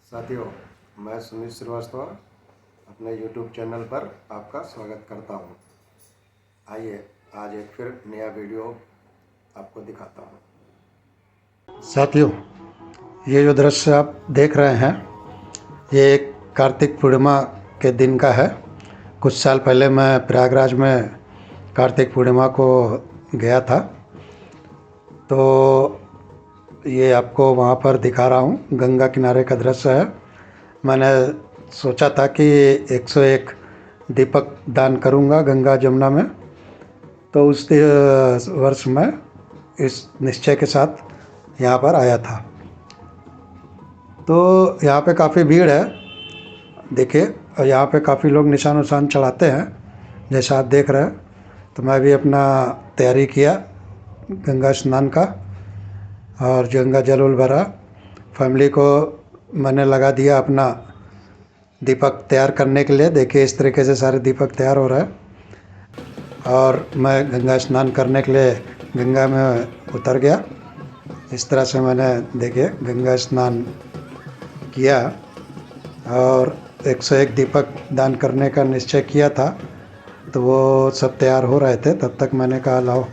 साथियों, मैं सुमित श्रीवास्तव अपने YouTube चैनल पर आपका स्वागत करता हूं। आइए आज एक फिर नया वीडियो आपको दिखाता हूं। साथियों, ये जो दृश्य आप देख रहे हैं ये एक कार्तिक पूर्णिमा के दिन का है। कुछ साल पहले मैं प्रयागराज में कार्तिक पूर्णिमा को गया था, तो ये आपको वहाँ पर दिखा रहा हूँ। गंगा किनारे का दृश्य है। मैंने सोचा था कि 101 दीपक दान करूँगा गंगा जमुना में, तो उस वर्ष मैं इस निश्चय के साथ यहाँ पर आया था। तो यहाँ पे काफ़ी भीड़ है, देखिए, और यहाँ पे काफ़ी लोग निशान उशान चढ़ाते हैं जैसा आप देख रहे हैं। तो मैं भी अपना तैयारी किया गंगा स्नान का और गंगा जल उल भरा। फैमिली को मैंने लगा दिया अपना दीपक तैयार करने के लिए। देखिए इस तरीके से सारे दीपक तैयार हो रहे हैं और मैं गंगा स्नान करने के लिए गंगा में उतर गया। इस तरह से मैंने देखिए गंगा स्नान किया और 101 दीपक दान करने का निश्चय किया था। तो वो सब तैयार हो रहे थे, तब तक मैंने कहा लाओ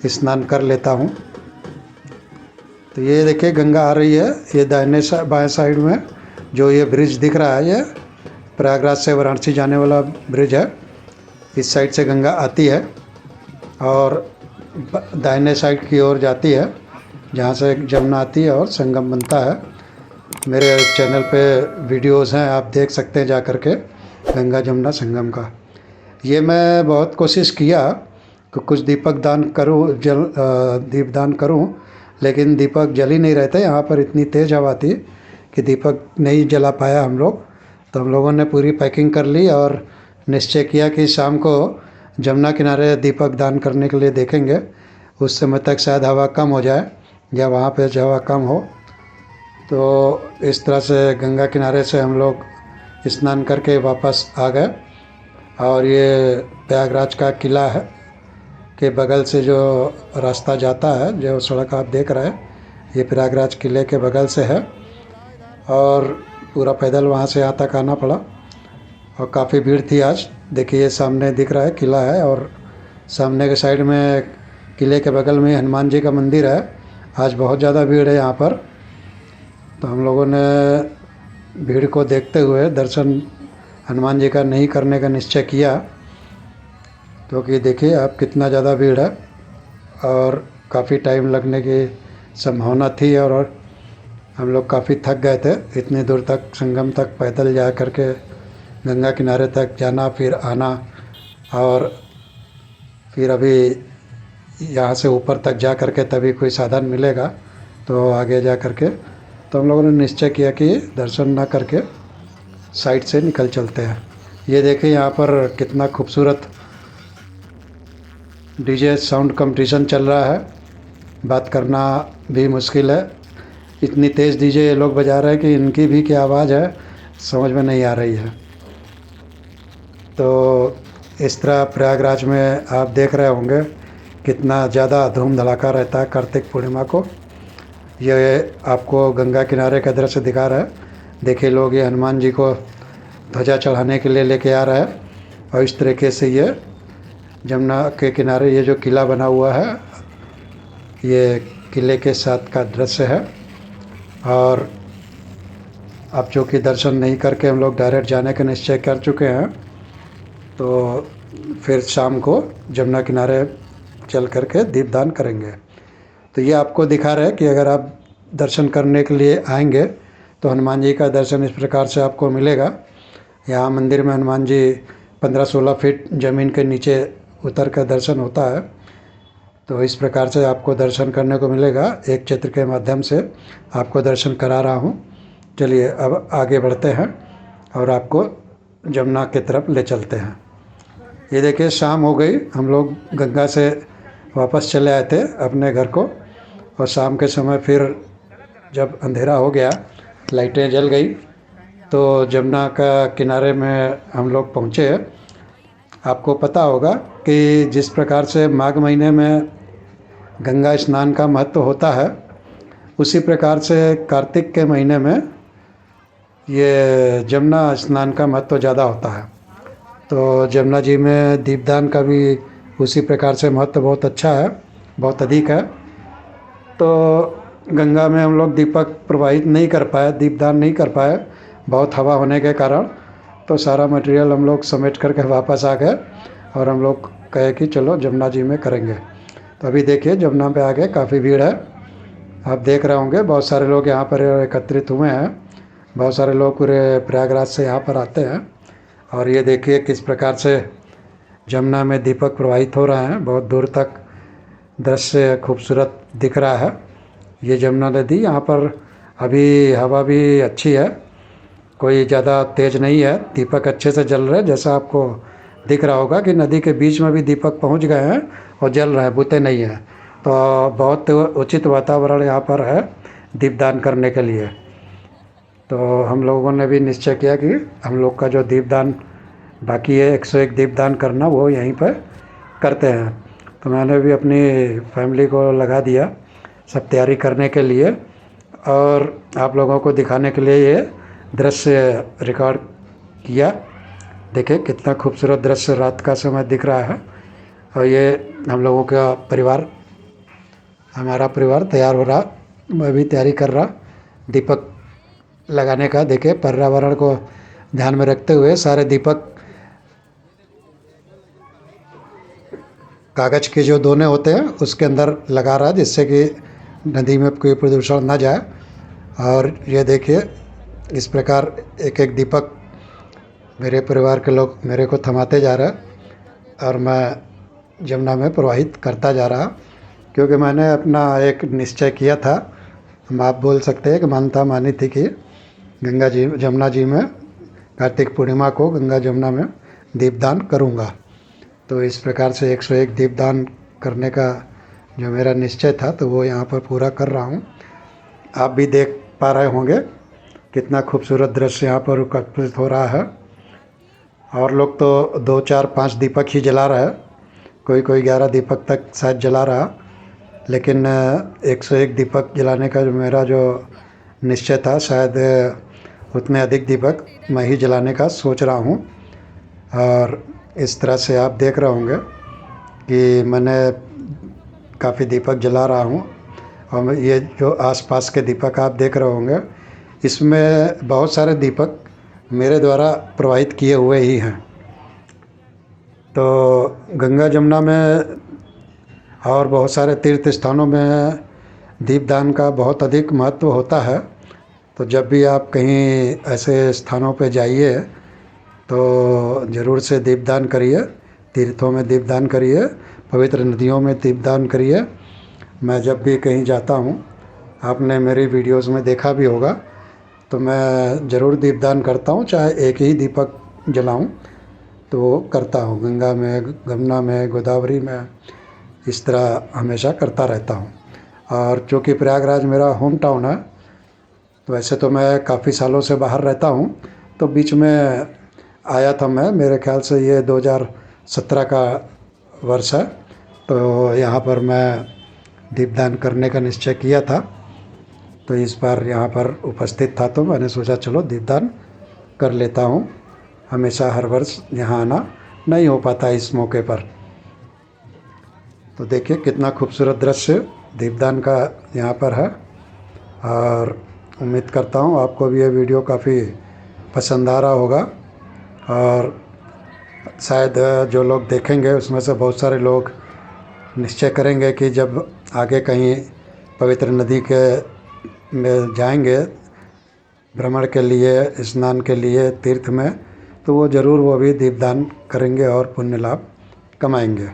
स्नान कर लेता हूँ। तो ये देखिए गंगा आ रही है। ये दाहिने बाएं साइड में जो ये ब्रिज दिख रहा है, ये प्रयागराज से वाराणसी जाने वाला ब्रिज है। इस साइड से गंगा आती है और दाहिने साइड की ओर जाती है, जहाँ से जमुना आती है और संगम बनता है। मेरे चैनल पे वीडियोस हैं, आप देख सकते हैं जा कर के गंगा जमुना संगम का। ये मैं बहुत कोशिश किया कि कुछ दीपक दान करूँ, दीप दान करूँ, लेकिन दीपक जल ही नहीं रहे थे। यहाँ पर इतनी तेज़ हवा थी कि दीपक नहीं जला पाया हम लोग। तो हम लोगों ने पूरी पैकिंग कर ली और निश्चय किया कि शाम को जमुना किनारे दीपक दान करने के लिए देखेंगे। उस समय तक शायद हवा कम हो जाए या वहाँ पे हवा कम हो। तो इस तरह से गंगा किनारे से हम लोग स्नान करके वापस आ गए। और ये प्रयागराज का किला है के बगल से जो रास्ता जाता है, जो सड़क आप देख रहे हैं, ये प्रयागराज किले के बगल से है और पूरा पैदल वहाँ से यहाँ तक आना पड़ा और काफ़ी भीड़ थी आज। देखिए ये सामने दिख रहा है किला है और सामने के साइड में किले के बगल में हनुमान जी का मंदिर है। आज बहुत ज़्यादा भीड़ है यहाँ पर। तो हम लोगों ने भीड़ को देखते हुए दर्शन हनुमान जी का नहीं करने का निश्चय किया, क्योंकि देखिए आप कितना ज़्यादा भीड़ है और काफ़ी टाइम लगने की संभावना थी और हम लोग काफ़ी थक गए थे। इतनी दूर तक संगम तक पैदल जा कर के गंगा किनारे तक जाना, फिर आना, और फिर अभी यहाँ से ऊपर तक जा कर के तभी कोई साधन मिलेगा तो आगे जा कर के। तो हम लोगों ने निश्चय किया कि दर्शन ना करके साइड से निकल चलते हैं। ये देखिए यहाँ पर कितना खूबसूरत डीजे साउंड कंपटीशन चल रहा है। बात करना भी मुश्किल है, इतनी तेज़ डीजे ये लोग बजा रहे हैं कि इनकी भी क्या आवाज़ है समझ में नहीं आ रही है। तो इस तरह प्रयागराज में आप देख रहे होंगे कितना ज़्यादा धूम धड़ाका रहता है कार्तिक पूर्णिमा को। ये आपको गंगा किनारे का दृश्य दिखा रहा है। देखिए लोग ये हनुमान जी को ध्वजा चढ़ाने के लिए लेके आ रहा है और इस तरीके से ये जमुना के किनारे ये जो किला बना हुआ है, ये किले के साथ का दृश्य है। और अब जो कि दर्शन नहीं करके हम लोग डायरेक्ट जाने का निश्चय कर चुके हैं, तो फिर शाम को जमुना किनारे चल करके दीपदान करेंगे। तो ये आपको दिखा रहा है कि अगर आप दर्शन करने के लिए आएंगे तो हनुमान जी का दर्शन इस प्रकार से आपको मिलेगा। यहाँ मंदिर में हनुमान जी 15-16 फीट ज़मीन के नीचे उतर कर दर्शन होता है। तो इस प्रकार से आपको दर्शन करने को मिलेगा। एक चित्र के माध्यम से आपको दर्शन करा रहा हूँ। चलिए अब आगे बढ़ते हैं और आपको जमुना की तरफ ले चलते हैं। ये देखिए शाम हो गई, हम लोग गंगा से वापस चले आए थे अपने घर को, और शाम के समय फिर जब अंधेरा हो गया, लाइटें जल गई, तो जमुना का किनारे में हम लोग पहुँचे। आपको पता होगा कि जिस प्रकार से माघ महीने में गंगा स्नान का महत्व होता है, उसी प्रकार से कार्तिक के महीने में ये जमुना स्नान का महत्व ज़्यादा होता है। तो जमुना जी में दीपदान का भी उसी प्रकार से महत्व बहुत अच्छा है, बहुत अधिक है। तो गंगा में हम लोग दीपक प्रवाहित नहीं कर पाए, दीपदान नहीं कर पाए, बहुत हवा होने के कारण। तो सारा मटेरियल हम लोग समेट करके वापस आ गए और हम लोग कहे कि चलो जमुना जी में करेंगे। तो अभी देखिए जमुना पे आगे काफ़ी भीड़ है, आप देख रहे होंगे बहुत सारे लोग यहाँ पर एकत्रित हुए हैं। बहुत सारे लोग पूरे प्रयागराज से यहाँ पर आते हैं। और ये देखिए किस प्रकार से जमुना में दीपक प्रवाहित हो रहे हैं, बहुत दूर तक दृश्य खूबसूरत दिख रहा है। ये जमुना नदी, यहाँ पर अभी हवा भी अच्छी है, कोई ज़्यादा तेज़ नहीं है, दीपक अच्छे से जल रहे हैं। जैसा आपको दिख रहा होगा कि नदी के बीच में भी दीपक पहुँच गए हैं और जल रहे हैं, बुते नहीं हैं। तो बहुत उचित वातावरण यहाँ पर है दीपदान करने के लिए। तो हम लोगों ने भी निश्चय किया कि हम लोग का जो दीपदान बाकी है 101 दीपदान करना, वो यहीं पर करते हैं। तो मैंने भी अपनी फैमिली को लगा दिया सब तैयारी करने के लिए और आप लोगों को दिखाने के लिए ये दृश्य रिकॉर्ड किया। देखिए कितना खूबसूरत दृश्य रात का समय दिख रहा है। और ये हम लोगों का परिवार, हमारा परिवार तैयार हो रहा, मैं भी तैयारी कर रहा दीपक लगाने का। देखिए पर्यावरण को ध्यान में रखते हुए सारे दीपक कागज़ के जो दोने होते हैं उसके अंदर लगा रहा है, जिससे कि नदी में कोई प्रदूषण ना जाए। और ये देखिए इस प्रकार एक एक दीपक मेरे परिवार के लोग मेरे को थमाते जा रहे हैं और मैं जमुना में प्रवाहित करता जा रहा, क्योंकि मैंने अपना एक निश्चय किया था, हम आप बोल सकते हैं कि मानता मानी थी कि गंगा जी जमुना जी में कार्तिक पूर्णिमा को गंगा जमुना में दीपदान करूँगा। तो इस प्रकार से 101 दीपदान करने का जो मेरा निश्चय था तो वो यहाँ पर पूरा कर रहा हूँ। आप भी देख पा रहे होंगे कितना खूबसूरत दृश्य यहाँ पर एकत्रित हो रहा है। और लोग तो 2 4 5 दीपक ही जला रहा है, कोई कोई 11 दीपक तक शायद जला रहा। लेकिन 101 दीपक जलाने का जो मेरा जो निश्चय था, शायद उतने अधिक दीपक मैं ही जलाने का सोच रहा हूँ। और इस तरह से आप देख रहे होंगे कि मैंने काफ़ी दीपक जला रहा हूँ। और ये जो आसपास के दीपक आप देख रहे होंगे, इसमें बहुत सारे दीपक मेरे द्वारा प्रवाहित किए हुए ही हैं। तो गंगा जमुना में और बहुत सारे तीर्थ स्थानों में दीपदान का बहुत अधिक महत्व होता है। तो जब भी आप कहीं ऐसे स्थानों पर जाइए तो ज़रूर से दीपदान करिए, तीर्थों में दीपदान करिए, पवित्र नदियों में दीपदान करिए। मैं जब भी कहीं जाता हूँ, आपने मेरी वीडियोस में देखा भी होगा, तो मैं ज़रूर दीपदान करता हूँ, चाहे एक ही दीपक जलाऊँ तो वो करता हूँ। गंगा में, यमुना में, गोदावरी में, इस तरह हमेशा करता रहता हूँ। और चूँकि प्रयागराज मेरा होम टाउन है, तो वैसे तो मैं काफ़ी सालों से बाहर रहता हूँ, तो बीच में आया था मैं, मेरे ख्याल से ये 2017 का वर्ष है। तो यहाँ पर मैं दीपदान करने का निश्चय किया था, तो इस बार यहाँ पर उपस्थित था तो मैंने सोचा चलो दीपदान कर लेता हूँ। हमेशा हर वर्ष यहाँ आना नहीं हो पाता इस मौके पर। तो देखिए कितना खूबसूरत दृश्य दीपदान का यहाँ पर है। और उम्मीद करता हूँ आपको भी ये वीडियो काफ़ी पसंद आ रहा होगा। और शायद जो लोग देखेंगे उसमें से बहुत सारे लोग निश्चय करेंगे कि जब आगे कहीं पवित्र नदी के में जाएंगे भ्रमण के लिए, स्नान के लिए, तीर्थ में, तो वो ज़रूर वो भी दीपदान करेंगे और पुण्य लाभ कमाएंगे।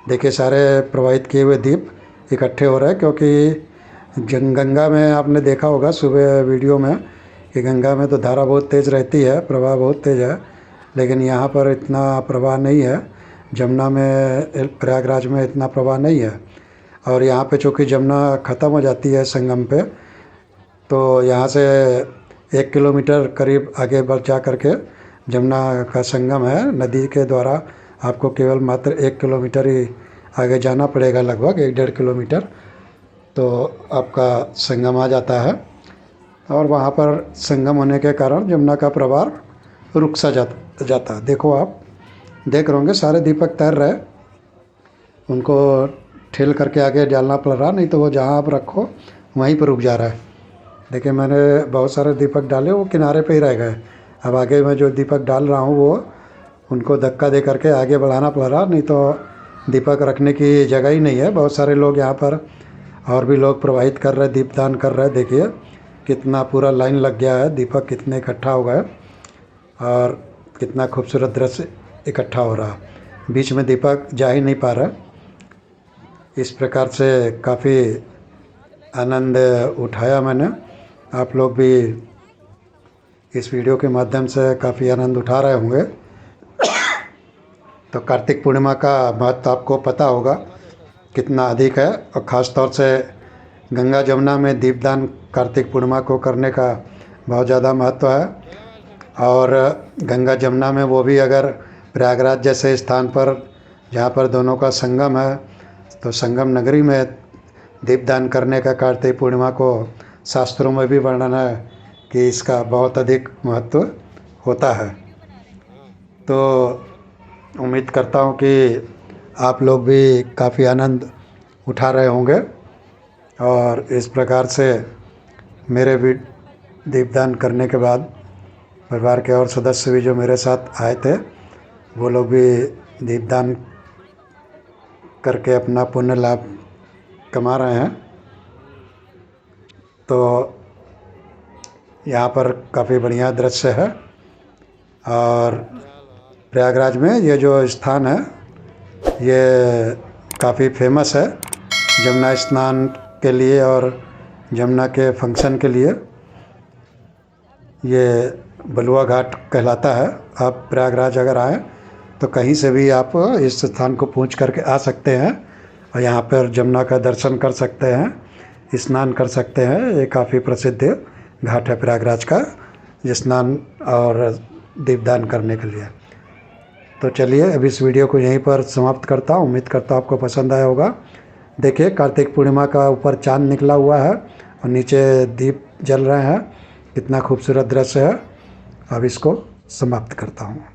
देखिए सारे प्रवाहित किए हुए दीप इकट्ठे हो रहे हैं, क्योंकि गंगा में आपने देखा होगा सुबह वीडियो में कि गंगा में तो धारा बहुत तेज़ रहती है, प्रवाह बहुत तेज़ है, लेकिन यहाँ पर इतना प्रवाह नहीं है। जमुना में, प्रयागराज में इतना प्रवाह नहीं है। और यहाँ पे चूँकि जमुना ख़त्म हो जाती है संगम पे, तो यहाँ से 1 किलोमीटर करीब आगे बढ़ जा करके जमुना का संगम है। नदी के द्वारा आपको केवल मात्र 1 किलोमीटर ही आगे जाना पड़ेगा, लगभग 1 डेढ़ किलोमीटर, तो आपका संगम आ जाता है। और वहाँ पर संगम होने के कारण यमुना का प्रवाह रुक सा जाता। देखो आप देख रहे होंगे सारे दीपक तैर रहे, उनको ठेल करके आगे डालना पड़ रहा, नहीं तो वो जहाँ आप रखो वहीं पर रुक जा रहा है। देखिए मैंने बहुत सारे दीपक डाले, वो किनारे पे ही रह गए। अब आगे मैं जो दीपक डाल रहा हूँ वो उनको धक्का दे करके आगे बढ़ाना पड़ रहा, नहीं तो दीपक रखने की जगह ही नहीं है। बहुत सारे लोग यहाँ पर और भी लोग प्रवाहित कर रहे, दीपदान कर रहे। देखिए कितना पूरा लाइन लग गया है, दीपक कितने इकट्ठा हो गए और कितना खूबसूरत दृश्य इकट्ठा हो रहा। बीच में दीपक जा ही नहीं पा रहा। इस प्रकार से काफ़ी आनंद उठाया मैंने। आप लोग भी इस वीडियो के माध्यम से काफ़ी आनंद उठा रहे होंगे। तो कार्तिक पूर्णिमा का महत्व आपको पता होगा कितना अधिक है, और ख़ास तौर से गंगा जमुना में दीपदान कार्तिक पूर्णिमा को करने का बहुत ज़्यादा महत्व है। और गंगा जमुना में वो भी अगर प्रयागराज जैसे स्थान पर जहाँ पर दोनों का संगम है, तो संगम नगरी में दीपदान करने का कार्तिक पूर्णिमा को शास्त्रों में भी वर्णन है कि इसका बहुत अधिक महत्व होता है। तो उम्मीद करता हूँ कि आप लोग भी काफ़ी आनंद उठा रहे होंगे, और इस प्रकार से मेरे भी दीपदान करने के बाद परिवार के और सदस्य भी जो मेरे साथ आए थे, वो लोग भी दीपदान करके अपना पुण्य लाभ कमा रहे हैं। तो यहाँ पर काफ़ी बढ़िया दृश्य है। और प्रयागराज में ये जो स्थान है ये काफ़ी फेमस है जमुना स्नान के लिए और जमुना के फंक्शन के लिए। ये बलुआ घाट कहलाता है। आप प्रयागराज अगर आएँ तो कहीं से भी आप इस स्थान को पहुँच करके आ सकते हैं और यहाँ पर जमुना का दर्शन कर सकते हैं, स्नान कर सकते हैं। ये काफ़ी प्रसिद्ध घाट है प्रयागराज का, स्नान और दीपदान करने के लिए। तो चलिए अब इस वीडियो को यहीं पर समाप्त करता हूँ। उम्मीद करता हूँ आपको पसंद आया होगा। देखिए कार्तिक पूर्णिमा का ऊपर चांद निकला हुआ है और नीचे दीप जल रहे हैं, कितना खूबसूरत दृश्य है। अब इसको समाप्त करता हूँ।